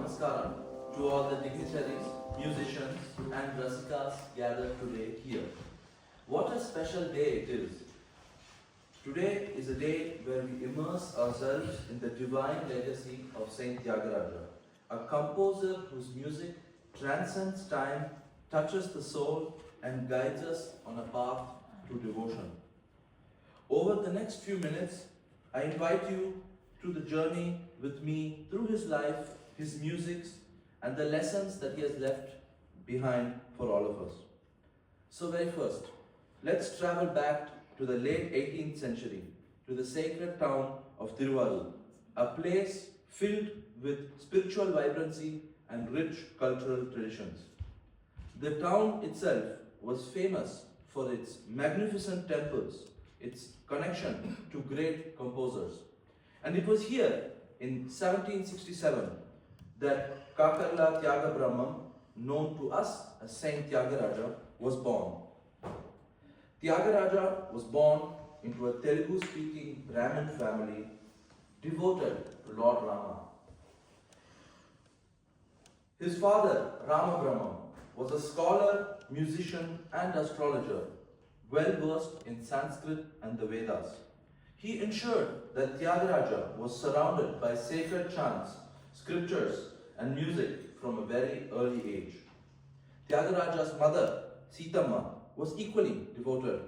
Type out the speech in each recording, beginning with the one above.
Namaskaram to all the dignitaries, musicians and rasikas gathered today here. What a special day it is. Today is a day where we immerse ourselves in the divine legacy of Saint Thyagaraja, a composer whose music transcends time, touches the soul and guides us on a path to devotion. Over the next few minutes, I invite you to the journey with me through his life, his musics, and the lessons that he has left behind for all of us. So very first, let's travel back to the late 18th century, to the sacred town of Tiruvallur, a place filled with spiritual vibrancy and rich cultural traditions. The town itself was famous for its magnificent temples, its connection to great composers. And it was here in 1767 that Kakarla Tyaga Brahmam, known to us as Saint Thyagaraja, was born. Thyagaraja was born into a Telugu-speaking Brahmin family devoted to Lord Rama. His father, Rama Brahmam, was a scholar, musician and astrologer, well versed in Sanskrit and the Vedas. He ensured that Thyagaraja was surrounded by sacred chants, scriptures and music from a very early age. Thyagaraja's mother, Sitamma, was equally devoted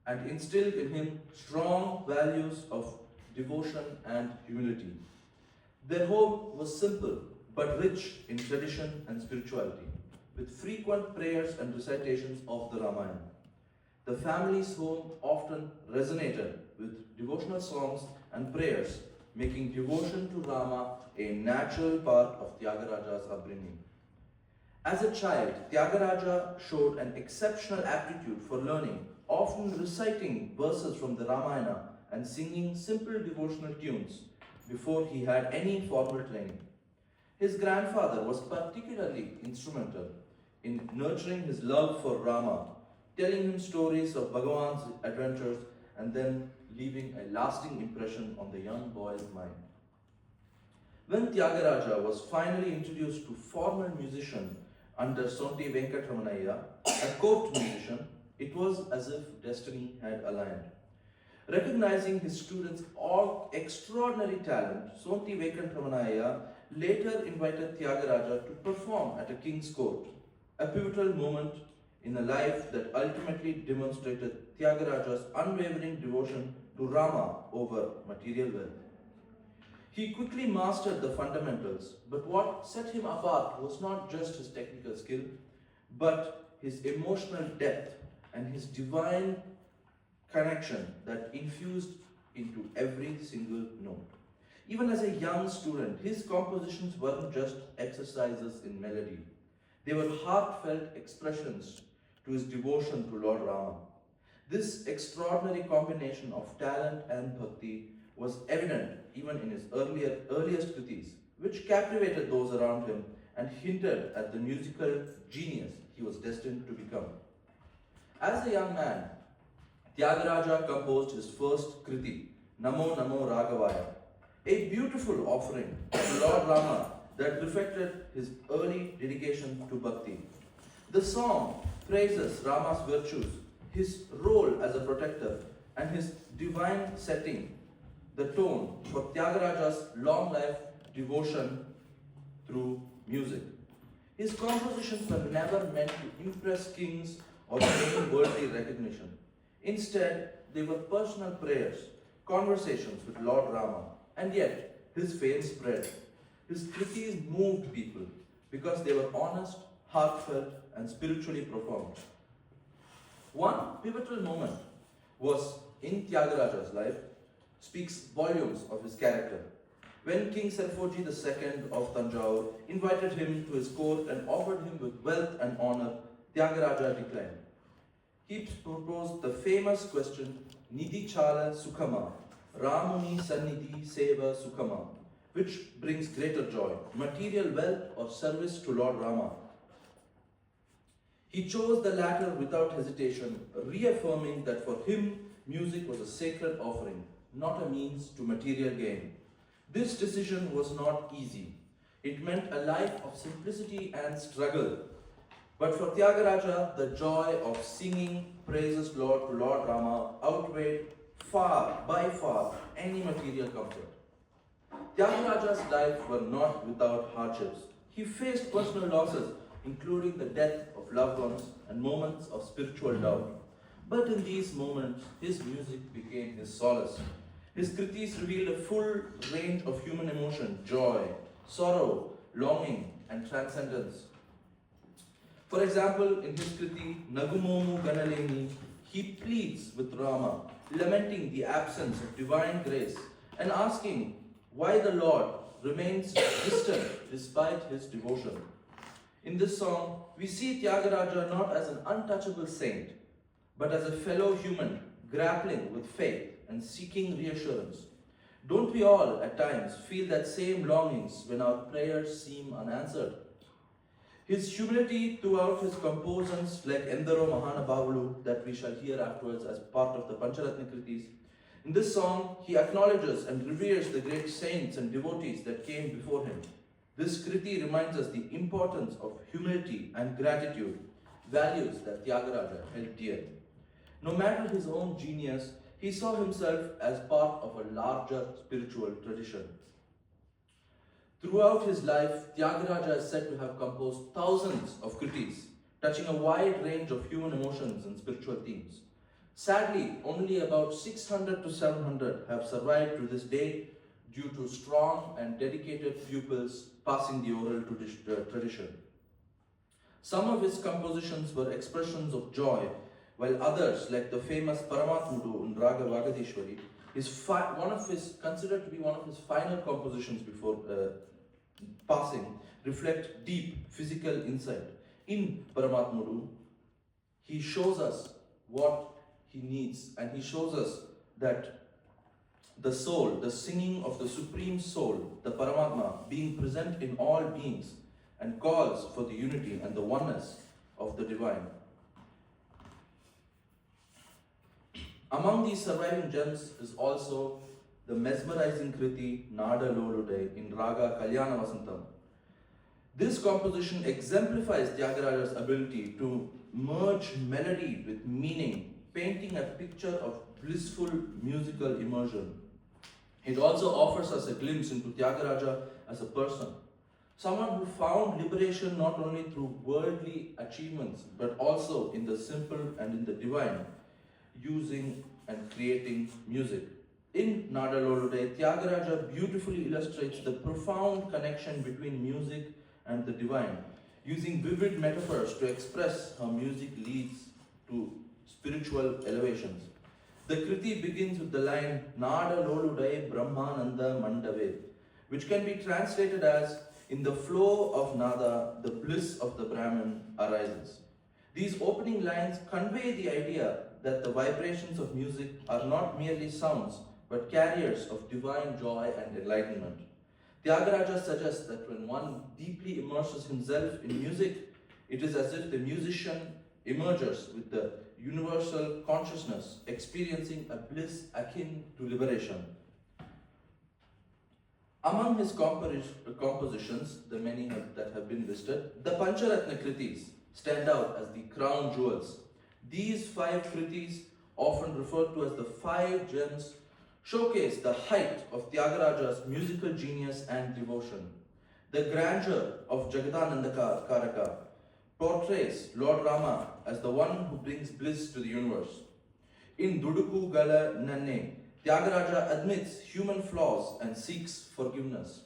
and instilled in him strong values of devotion and humility. Their home was simple but rich in tradition and spirituality, with frequent prayers and recitations of the Ramayana. The family's home often resonated with devotional songs and prayers, making devotion to Rama a natural part of Thyagaraja's upbringing. As a child, Thyagaraja showed an exceptional aptitude for learning, often reciting verses from the Ramayana and singing simple devotional tunes before he had any formal training. His grandfather was particularly instrumental in nurturing his love for Rama, telling him stories of Bhagavan's adventures and then leaving a lasting impression on the young boy's mind. When Thyagaraja was finally introduced to formal musician under Sonti Venkatramanayya, a court musician, it was as if destiny had aligned. Recognizing his students' all extraordinary talent, Sonti Venkatramanayya later invited Thyagaraja to perform at a king's court, a pivotal moment in a life that ultimately demonstrated Thyagaraja's unwavering devotion to Rama over material wealth. He quickly mastered the fundamentals, but what set him apart was not just his technical skill, but his emotional depth and his divine connection that infused into every single note. Even as a young student, his compositions weren't just exercises in melody. They were heartfelt expressions to his devotion to Lord Rama. This extraordinary combination of talent and bhakti was evident even in his earliest kritis, which captivated those around him and hinted at the musical genius he was destined to become. As a young man, Thyagaraja composed his first kriti, Namo Namo Raghavaya, a beautiful offering to Lord Rama that reflected his early dedication to bhakti. The song praises Rama's virtues, his role as a protector, and his divine setting the tone for Thyagaraja's long life devotion through music. His compositions were never meant to impress kings or gain worldly recognition. Instead, they were personal prayers, conversations with Lord Rama, and yet his fame spread. His kritis moved people because they were honest, heartfelt, and spiritually profound. One pivotal moment was in Thyagaraja's life, speaks volumes of his character. When King Serfoji II of Tanjore invited him to his court and offered him with wealth and honor, Thyagaraja declined. He proposed the famous question, Nidhi Chala Sukhama, Ramuni Sannidhi Seva Sukhama, which brings greater joy, material wealth or service to Lord Rama. He chose the latter without hesitation, reaffirming that for him, music was a sacred offering, not a means to material gain. This decision was not easy. It meant a life of simplicity and struggle. But for Thyagaraja, the joy of singing praises Lord to Lord Rama outweighed by far, any material comfort. Tyagaraja's life were not without hardships. He faced personal losses, including the death of loved ones and moments of spiritual doubt. But in these moments, his music became his solace. His kritis revealed a full range of human emotion, joy, sorrow, longing, and transcendence. For example, in his kriti, Nagumomu Ganaleni, he pleads with Rama, lamenting the absence of divine grace and asking why the Lord remains distant despite his devotion. In this song, we see Tyagaraja not as an untouchable saint, but as a fellow human grappling with faith and seeking reassurance. Don't we all, at times, feel that same longings when our prayers seem unanswered? His humility throughout his compositions, like Endaro Mahanabhavulu, that we shall hear afterwards as part of the Pancharatna Kritis. In this song, he acknowledges and reveres the great saints and devotees that came before him. This Kriti reminds us the importance of humility and gratitude, values that Tyagaraja held dear. No matter his own genius, he saw himself as part of a larger spiritual tradition. Throughout his life, Tyagaraja is said to have composed thousands of kritis, touching a wide range of human emotions and spiritual themes. Sadly, only about 600 to 700 have survived to this day due to strong and dedicated pupils passing the oral tradition. Some of his compositions were expressions of joy, while others, like the famous Paramatmudu in Raga Vagadishwari, is considered to be one of his final compositions before passing, reflect deep physical insight. In Paramatmudu, he shows us what he needs, and he shows us that the soul, the singing of the Supreme Soul, the Paramatma, being present in all beings, and calls for the unity and the oneness of the divine. Among these surviving gems is also the mesmerizing kriti Nada Lolude in Raga Kalyana Vasantam. This composition exemplifies Tyagaraja's ability to merge melody with meaning, painting a picture of blissful musical immersion. It also offers us a glimpse into Tyagaraja as a person, someone who found liberation not only through worldly achievements but also in the simple and in the divine, using and creating music. In Nada Lolude, Tyagaraja beautifully illustrates the profound connection between music and the divine, using vivid metaphors to express how music leads to spiritual elevations. The Kriti begins with the line Nada Lolude Brahmananda Mandave, which can be translated as in the flow of Nada, the bliss of the Brahman arises. These opening lines convey the idea that the vibrations of music are not merely sounds, but carriers of divine joy and enlightenment. Tyagaraja suggests that when one deeply immerses himself in music, it is as if the musician emerges with the universal consciousness, experiencing a bliss akin to liberation. Among his compositions, the many that have been listed, the Pancharatna Kritis stand out as the crown jewels. These 5 kritis, often referred to as the 5 gems, showcase the height of Tyagaraja's musical genius and devotion. The grandeur of Jagadananda Karaka portrays Lord Rama as the one who brings bliss to the universe. In Duduku Gala Nanne, Tyagaraja admits human flaws and seeks forgiveness.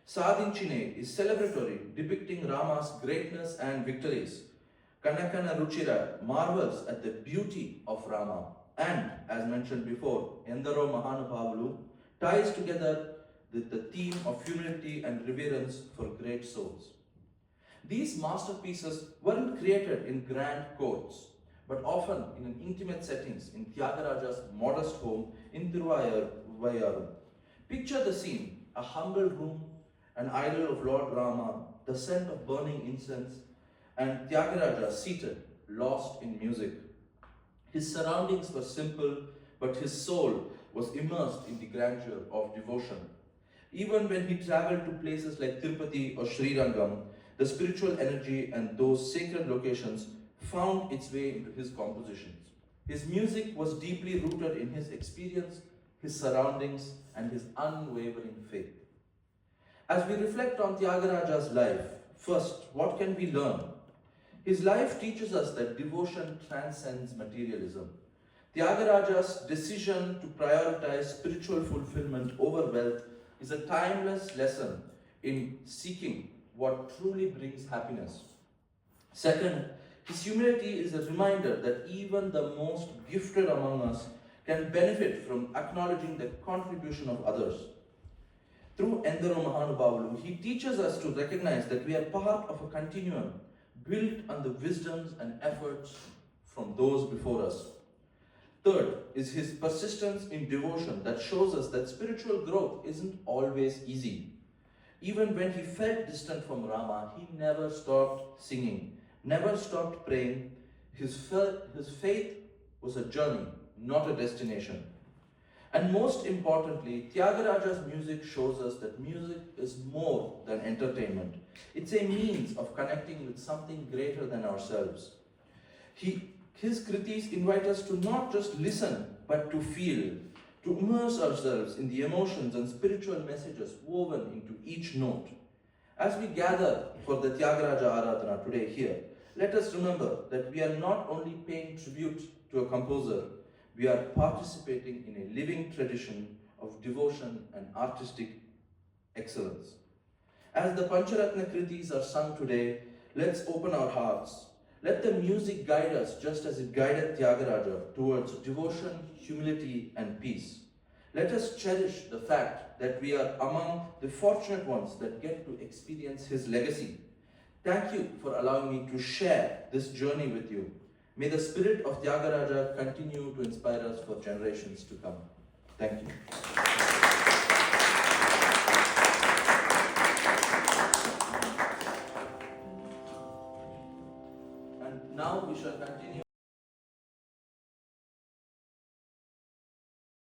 Sadinchine is celebratory, depicting Rama's greatness and victories. Kanakana Ruchira marvels at the beauty of Rama. And, as mentioned before, Endaro Mahanubhavulu ties together with the theme of humility and reverence for great souls. These masterpieces weren't created in grand courts, but often in an intimate settings in Tyagaraja's modest home in Thiruvayaru. Picture the scene, a humble room, an idol of Lord Rama, the scent of burning incense, and Tyagaraja seated, lost in music. His surroundings were simple, but his soul was immersed in the grandeur of devotion. Even when he traveled to places like Tirupati or Srirangam, the spiritual energy and those sacred locations found its way into his compositions. His music was deeply rooted in his experience, his surroundings, and his unwavering faith. As we reflect on Thyagaraja's life, first, what can we learn? His life teaches us that devotion transcends materialism. Thyagaraja's decision to prioritize spiritual fulfillment over wealth is a timeless lesson in seeking what truly brings happiness. Second, his humility is a reminder that even the most gifted among us can benefit from acknowledging the contribution of others. Through Endaro Mahanubhavalu, he teaches us to recognize that we are part of a continuum built on the wisdoms and efforts from those before us. Third is his persistence in devotion that shows us that spiritual growth isn't always easy. Even when he felt distant from Rama, he never stopped singing, never stopped praying. His faith was a journey, not a destination. And most importantly, Thyagaraja's music shows us that music is more than entertainment. It's a means of connecting with something greater than ourselves. His kritis invite us to not just listen, but to feel, to immerse ourselves in the emotions and spiritual messages woven into each note. As we gather for the Thyagaraja Aradhana today here, let us remember that we are not only paying tribute to a composer, we are participating in a living tradition of devotion and artistic excellence. As the Pancharatna Kritis are sung today, let's open our hearts. Let the music guide us just as it guided Thyagaraja towards devotion, humility, and peace. Let us cherish the fact that we are among the fortunate ones that get to experience his legacy. Thank you for allowing me to share this journey with you. May the spirit of Thyagaraja continue to inspire us for generations to come. Thank you.